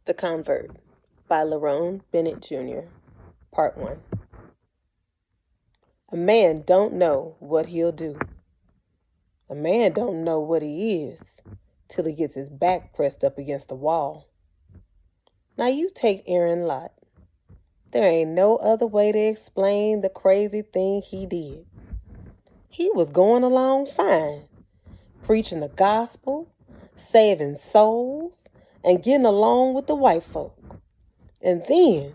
The Convert by Lerone Bennett Jr. Part 1. A man don't know what he'll do. A man don't know what he is till he gets his back pressed up against the wall. Now you take Aaron Lott. There ain't no other way to explain the crazy thing he did. He was going along fine, preaching the gospel, saving souls, and getting along with the white folk. And then,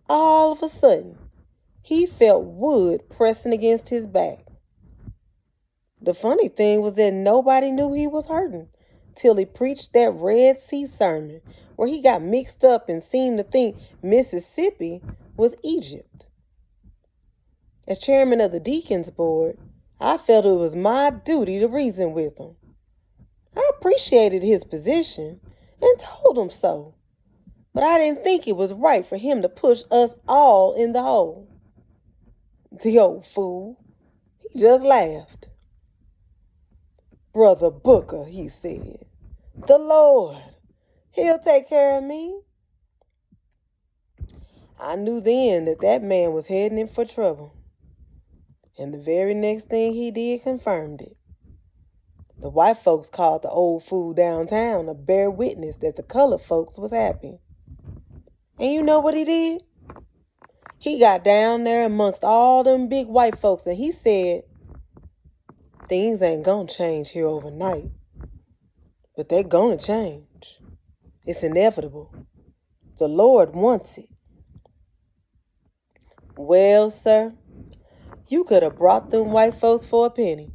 all of a sudden, he felt wood pressing against his back. The funny thing was that nobody knew he was hurting till he preached that Red Sea sermon where he got mixed up and seemed to think Mississippi was Egypt. As chairman of the Deacons Board, I felt it was my duty to reason with him. I appreciated his position and told him so, but I didn't think it was right for him to push us all in the hole. The old fool, he just laughed. "Brother Booker," he said, "the Lord, he'll take care of me." I knew then that man was heading in for trouble. And the very next thing he did confirmed it. The white folks called the old fool downtown to bear witness that the colored folks was happy. And you know what he did? He got down there amongst all them big white folks and he said, "Things ain't gonna change here overnight, but they're gonna change. It's inevitable. The Lord wants it." Well, sir, you could have brought them white folks for a penny.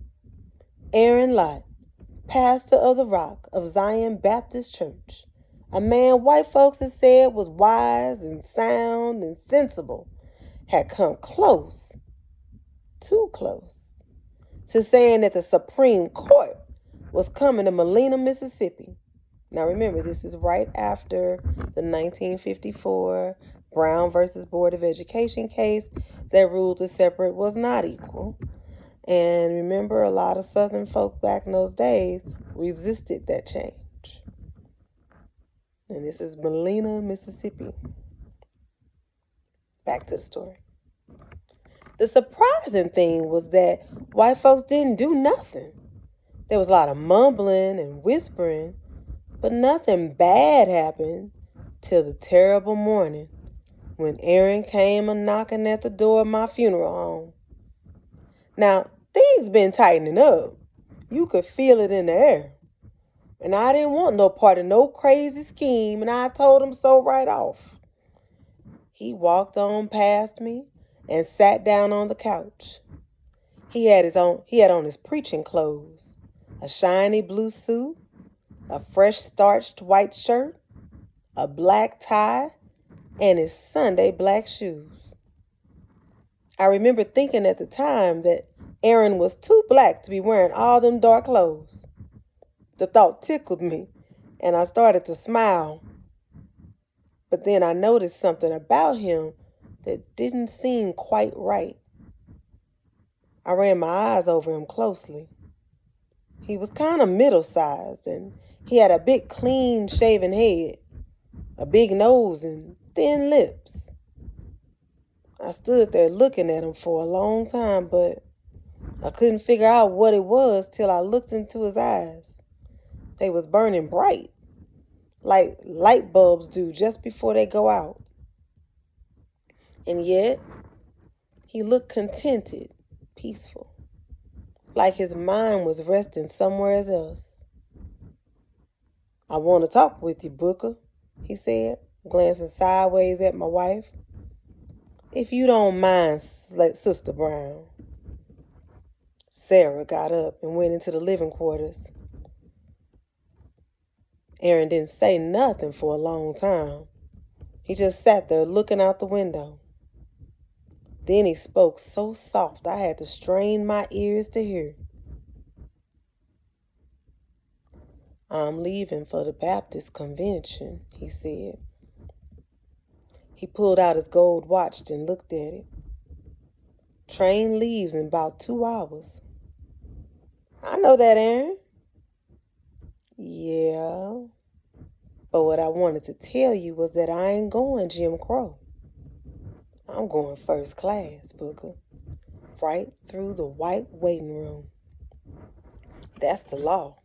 Aaron Lott, pastor of the Rock of Zion Baptist Church, a man white folks had said was wise and sound and sensible, had come close, too close, to saying that the Supreme Court was coming to Molina, Mississippi. Now remember, this is right after the 1954 Brown versus Board of Education case that ruled the separate was not equal. And remember, a lot of Southern folk back in those days resisted that change. And this is Molina, Mississippi. Back to the story. The surprising thing was that white folks didn't do nothing. There was a lot of mumbling and whispering, but nothing bad happened till the terrible morning when Aaron came a-knocking at the door of my funeral home. Now, things been tightening up. You could feel it in the air. And I didn't want no part of no crazy scheme, and I told him so right off. He walked on past me and sat down on the couch. He had on his preaching clothes, a shiny blue suit, a fresh starched white shirt, a black tie, and his Sunday black shoes. I remember thinking at the time that Aaron was too black to be wearing all them dark clothes. The thought tickled me, and I started to smile. But then I noticed something about him that didn't seem quite right. I ran my eyes over him closely. He was kind of middle-sized, and he had a big clean-shaven head, a big nose, and thin lips. I stood there looking at him for a long time, but I couldn't figure out what it was till I looked into his eyes. They was burning bright, like light bulbs do just before they go out. And yet, he looked contented, peaceful, like his mind was resting somewhere else. "I want to talk with you, Booker," he said, glancing sideways at my wife. "If you don't mind, Sister Brown." Sarah got up and went into the living quarters. Aaron didn't say nothing for a long time. He just sat there looking out the window. Then he spoke so soft I had to strain my ears to hear. "I'm leaving for the Baptist convention," he said. He pulled out his gold watch and looked at it. "Train leaves in about 2 hours. "I know that, Aaron." "Yeah, But what I wanted to tell you was that I ain't going Jim Crow. I'm going first class, Booker. Right through the white waiting room. That's the law.